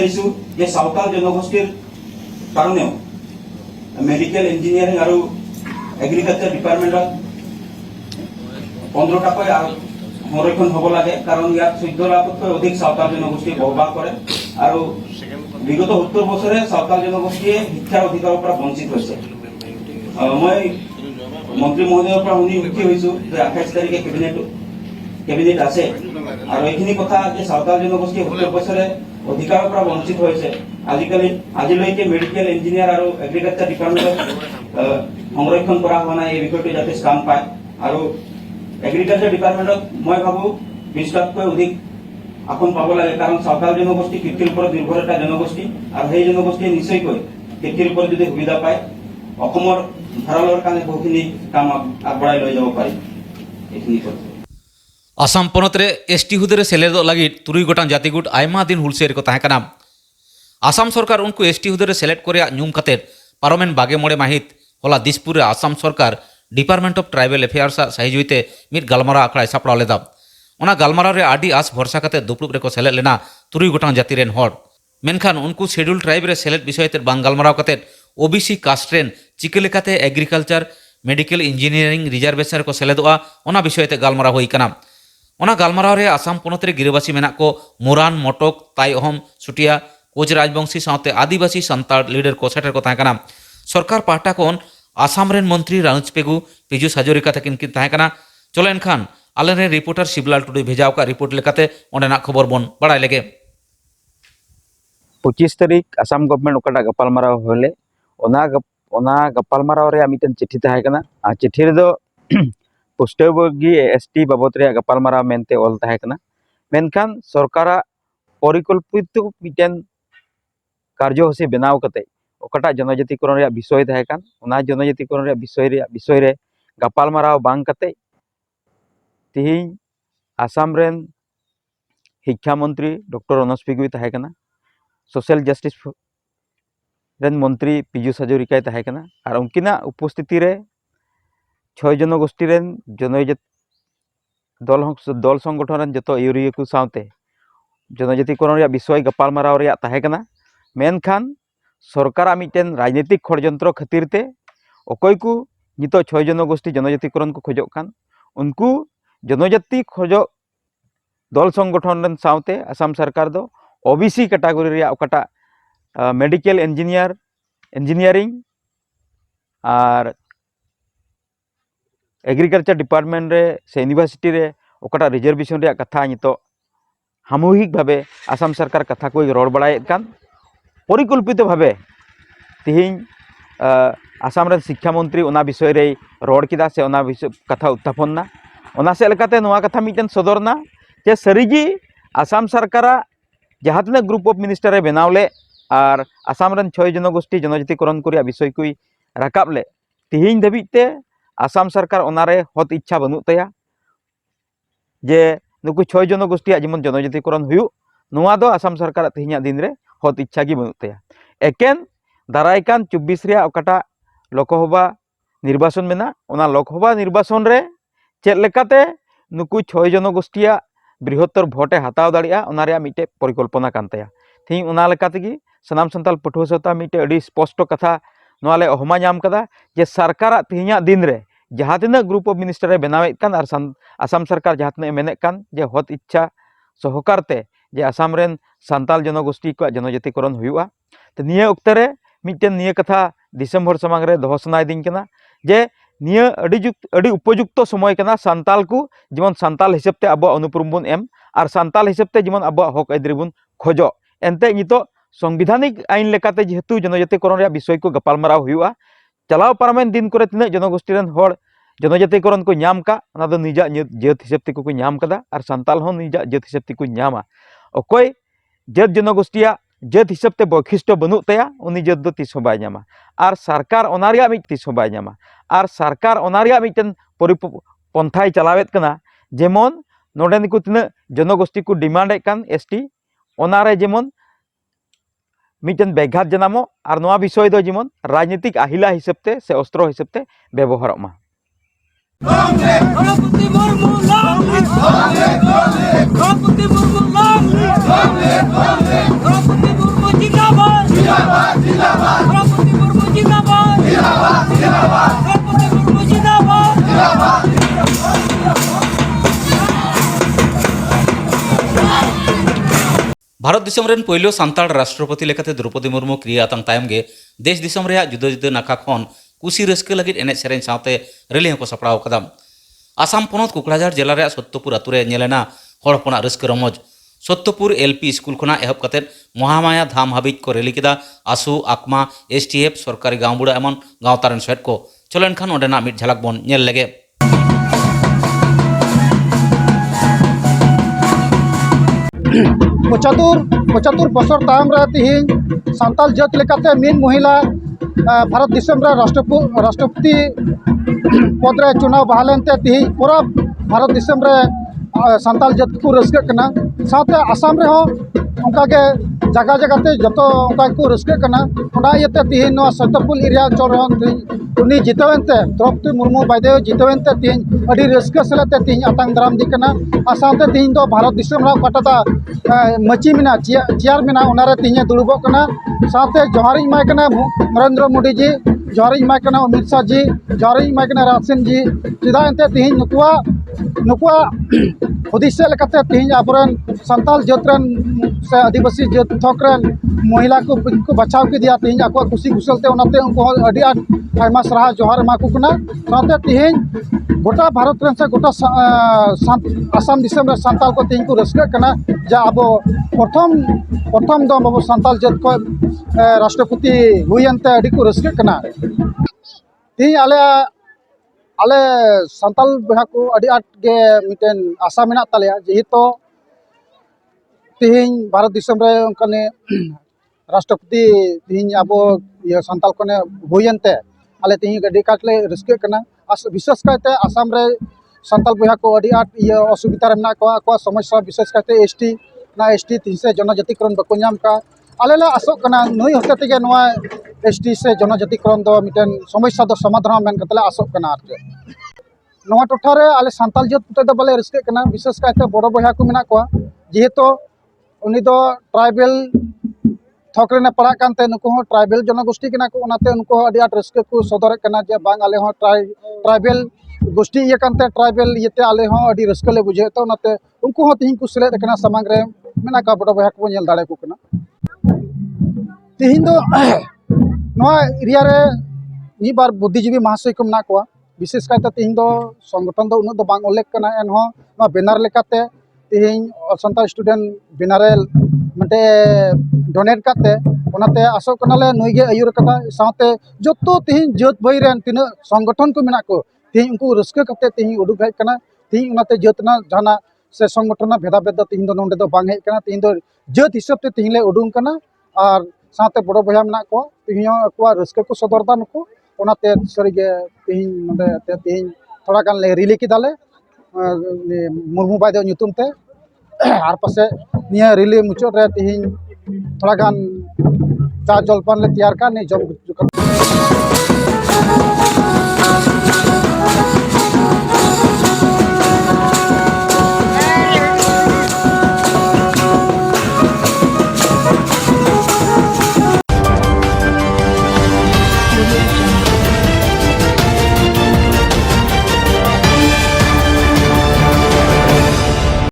বিচাৰিছো যে সাঁওতাল জনগোষ্ঠীৰ কাৰণেও মেডিকেল ইঞ্জিনিয়াৰিং আৰু এগ্ৰিকালচাৰ ডিপাৰ্টমেণ্টত 15টাকৈ সংৰক্ষণ হ'ব লাগে, কাৰণ ইয়াত 14 লাখতকৈ অধিক সাঁওতাল জনগোষ্ঠীয়ে বসবাস কৰে আৰু বিগত 70 বছৰে সাঁওতাল জনগোষ্ঠীয়ে শিক্ষাৰ অধিকাৰৰ পৰা বঞ্চিত হৈছে। মই মন্ত্ৰী মহোদয়ৰ পৰা শুনি সুখী হৈছো যে 28 তাৰিখে কেবিনেট আছে আৰু এইখিনি কথা যে সাঁওতাল জনগোষ্ঠীয়ে 70 বছৰে অধিকাৰৰ পৰা বঞ্চিত হৈছে। আজিলৈকে মেডিকেল ইঞ্জিনিয়াৰ আৰু এগ্ৰিকালচাৰ ডিপাৰ্টমেণ্টত সংৰক্ষণ কৰা হোৱা নাই, এই বিষয়টো যাতে স্থান পায়। আৰু এগ্ৰিকালচাৰ ডিপাৰ্টমেণ্টত মই ভাবো 20টাতকৈ অধিক আসন পাব লাগে, কাৰণ সাঁওতাল জনগোষ্ঠী কৃষিৰ ওপৰত নিৰ্ভৰ এটা জনগোষ্ঠী আৰু সেই জনগোষ্ঠীয়ে নিশ্চয়কৈ কৃষিৰ ওপৰত যদি সুবিধা পায় অসমৰ ভঁৰালৰ কাৰণে বহুখিনি কাম আগবঢ়াই লৈ যাব পাৰি। এইখিনি কথা आसाम पनतरे एसटी हुदरे सेलेद लगी 3 गोटां जातिगुट आयमा दिन हुलसेर को ताहें आसाम सरकार उनको एसटी हुदरे सेलेद करे ᱧᱩᱢ कते पार्लामेंट 22 माहित होला दिसपुर आसाम सरकार डिपार्टमेंट ऑफ ट्राइबल अफेयर्स सहिजुते मिद गालमारा आखड़ा सापड़ा लेदा। ओना गालमारा रे आडी आस भरसा कते दुपुब रे को सेलेद लेना 3 गोटां जाति रेन हर, मेनखान उनको शेड्यूल ट्राइब रे सेलेद विषयते बांग गालमारा कते ओबीसी कास्ट रेन चिके लेकाते एग्रीकल्चर मेडिकल इंजिनियरिंग रिजर्वेशन को सेलेदोआ ओना विषयते गालमारा होई कना। ओना गालमाराव रे आसाम पनत रे गिरिबासी मेना को मोरान मटक ताई अहम सुटिया कोच राजवंशी साथे आदिवासी संताल लीडर को सेटर को ताहें सरकार पाहटा कोन आसाम रेन मंत्री रानुज पेगु पीयूष हाजरिका तकिन की ताहें चलो एनखान आले रे रिपोर्टर शिवलाल टुडू भेजाव का रिपोर्ट लेकाते ओंडेना खबर बन बड़ाय लेगे। 25 तारीख आसाम गवर्नमेंट ओकाटा गपालमाराव होले ओना गपालमाराव रे मिटन चिट्ठी ताहें कना। आ चिट्ठी रे दो पुष्टभोगी एसटी बाबद रे गपालमाराव मेनते ऑल ताहें कना। मेनखान सरकारा परिकल्पित मिटन कार्यसूची बनाव कते ओकाटा जनजातिकरण रे विषय ताहें कान, ओना जनजातिकरण रे विषय रे गपालमाराव बांग कते तिहिं आसाम रेन शिक्षा मंत्री डॉक्टर रनोज पेगु ताहें कना, सोशल जस्टिस रेन मंत्री पीयूष हाजरिका ताहें कना। और उनकिना उपस्थिति रे 6 जनगोष्ठी रेन जनजाति दल संगठन रेन जतो यूरिया को साथे जनजातिकरण रे विषय गपालमाराव रे ताहें कना। मेनखान सरकार मिटन राजनीतिक षड्यंत्र खातिर ते अकय को नितो 6 जनगोष्ठी जनजातिकरण को खोजो कान उनको जनजाति खोजो दल संगठन रेन साथे आसाम सरकार दो ओबीसी कैटेगरी रे ओकाटा मेडिकल इंजीनियरिंग और एग्रीकल्चर डिपार्टमेंट रे से यूनिवर्सिटी रे ओकाटा रिजर्वेशन रे कथा नितो सामूहिक भावे आसाम सरकार कथा को रड़ बड़ाएद कान। परिकल्पित भावे तिहिं आसाम रेन शिक्षा मंत्री ओना विषय रे रड़ किदा से ओना विषय कथा उत्थापन ना ओना से लेकाते नोआ कथा मिटन सदरना जे सरीगी आसाम सरकार जहाँ तिना ग्रुप ऑफ मिनिस्टर रे बनावले और आसाम रेन 6 जनगोष्ठी जनजातिकरण को विषय को राकाब ले तिहिं धाबिते आसाम सरकार ओनारे हत इच्छा बनू तया जे नुकु 6 जनगोष्ठी जेमन जनजातिकरण हुयु नोआ दो आसाम सरकार तिहिं दिन रे हत इच्छा गी बनू तया। एकेन दारायकान 24 रे ओकाटा लोकसभा निर्वाचन मेना ओना लोकसभा निर्वाचन रे चेद लेकाते नुकु 6 जनगोष्ठिया बृहत्तर भोटे हताव दाड़िया ओनारे मिटे परिकल्पना कान तया। थिं ओना लेकातेगी सनाम संताल पठुआ सता मिटे अड़ी स्पष्ट कथा नोआले अहमा नाम कदा जे सरकार तिहिं दिन रे जहाँ तिना ग्रुप ऑफ मिनिस्टर रे बनावेद कान और आसाम सरकार जहाँ तिना मेनेद कान जे हत इच्छा सहकारते जे आसाम रेन संताल जनगोष्ठी को जनजातिकरण हुआ। तो निया उक्ते रे मिटन निया कथा दिसंबर समांग रे दोह सनायदिं कना जे निया अड़ी उपयुक्त समय कना संताल को जेमन संताल हिसाबते अब अनुप्रम बन एम और संताल हिसाबते जेमन अब हक आइदारी बन खोजो एनते नितो संविधानिक आईन लेकाते जेहेतु जनजातिकरण रे विषय को गपालमाराव हुआ चलाव पारमेन दिन करे तिना जनगोष्ठी रेन हर जनजातिकरण को नाम का ओना दो निजा जात हिसाबते को नाम कदा और संताल हों निजा जात हिसाबते को नामा अकय जात जनगोष्ठिया जात हिसाबते बैशिष्ट्य बनू तया उनी जात दो तीस बाय नामा और सरकार ओना रिया मिट तीस बाय नामा और सरकार ओना रिया मिटन परिपंथाय चलावेद कना जेमन नोडे निकु तिना जनगोष्ठी को डिमांड कान एसटी ओनारे जेमन मिटन बेघात जनामो और नोआ विषय दो जेमन राजनीतिक आहिला हिसाबते से अस्त्र हिसाबते व्यवहार मा। द्रौपदी मुर्मू द्रौपदी मुर्मू जिंदाबाद जिंदाबाद द्रौपदी मुर्मू जिंदाबाद द्रौपदी मुर्मू जिंदाबाद भारत दिसम रेन पहिलो सांताड़ राष्ट्रपति लेकाते द्रौपदी मुर्मू क्रिया आतंग तायम गे देश दिसम रे जुदा जुदा नाका खन कुसी रस्के लगित एने सेरेन साथे रेली हको सपड़ाव कदा आसाम पनत कुकड़ाझाड़ जिला रे सत्यपुर आतुरे नेलेना हड़ हपना रस्के रमज सत्यपुर एलपी स्कूल खना एहब कते महामाया धाम हाबिज को रेली केदा आसू आकमा एसटीएफ सरकारी गांवबुड़ा एमन गांवतारन सेट को चलन खान ओडेना मिट झलक बन नेल लेगे पचहत्तर बছর तायम रे तिहिन सांताल जात लेकाते मीन महिला भारत दिसम रे राष्ट्रपति पद रे चुनाव बहालेनते तिहिन पूरा भारत दिसम रे सांताल जात को रस्के कना साथे आसाम रे हो उनका के जगह जगह ते जतो उनका को रस्के कना ओना येते तिहिन नो सत्यपुर एरिया चोरहन उनी जितवेनते द्रौपदी मुर्मू बायदे जितवेनते तिहिन अडी रस्के सलेते तिहिन आतंग दाराम दी कना आसामते तिहिन दो भारत दिसम रा पटादा मची मिना चेयर मिना उनारे तिहिन दुड़बो कना साथे जोहारी माय कना नरेंद्र मोदी जी जोहारी माय कना अमित शाह जी जोहारी माय कना राजसिंह जी चिदा एनते तिहिन नुकुआ हुदिसे लेकाते तिहिन आबरन सांताल जातरन से आदिवासी जात थोकरन महिला को बचाव के दिया तिहिन आको खुशी कुशलते उनाते उनको अडी आयमा सराहा जोहार मा को कना साथे तिहिन गोटा भारत रन से गोटा आसाम दिसम रे सांताल को तिहिन को रस्के कना जा अब प्रथम दम अब सांताल जात को राष्ट्रपति हुयनते अडी को रस्के कना तिहिन आले सांताल बहा को अडी आट गे मिटेन आशा मेना तालेया जेहेतु तिहिन भारत दिसम रे उनकने राष्ट्रपति तिहिन अब ये सांताल कोने हुयनते आले तिहिन गडी काटले रस्के कना विशेष कायते आसाम रे सांताल बहा को अडी आट ये असुविधा रे मेना को समस्या विशेष कायते एसटी तिहिन से जनजातिकरण बको नाम का आलेला आसो कना नई होते तेगे नवा एसटी से जनजातिकरण दो मिटेन समस्या दो समाधान मेन कतले आसो कना आरके नवा टोठा रे आले सांताल जात पुते दो बाले रस्के कना विशेष कायते बड़ो बहा को मेना को जेहेतु उनी दो ट्राइबल थोक रे पड़ा कानते नुको हो ट्राइबल जनगोष्ठी कना को उनाते उनको अडी आट रस्के को सदर कना जे बांग आले हो ट्राइबल गोष्ठी ये कानते ट्राइबल येते आले हो अडी रस्के ले बुझे तो उनाते उनको हो तिहिन को सेलेद कना समांग रे मेना का बड़ो बहा को नेल दाड़े को कना तिहिन दो नवा एरिया रे मी बार बुद्धिजीवी महाशय को मेना को विशेष कायते तिहिन दो संगठन दो उन दो बांग उल्लेख कना एनहो नवा बेनार लेकाते तिहिन संताल स्टूडेंट बेनारे मते डोनेट काते ओनाते आसो कनाले नई गे आयुर कदा साथे जतो तिहिन जात भाई रेन तिना संगठन को मेना को तिहिन उनको रस्के काते तिहिन उडुक हेज कना तिहिन ओनाते जातना जाना से संगठन भेदा भेद तिहिन दो नोंडे दो बांग हेज कना तिहिन दो जात हिसाब ते तिहिन ले उडुंग कना और साथे बड़ो बहा मेना को तिहिन अकवा रस्के को सदरदा नुको ओनाते सरीगे तिहिन नोंडे ते तिहिन थोड़ा गान ले रिली किदाले मुर्मू बायदो nyutum ते आर पासे निया रिली मुचाद रे तिहिन थोड़ा गान चा जलपान ले तैयार का नहीं जम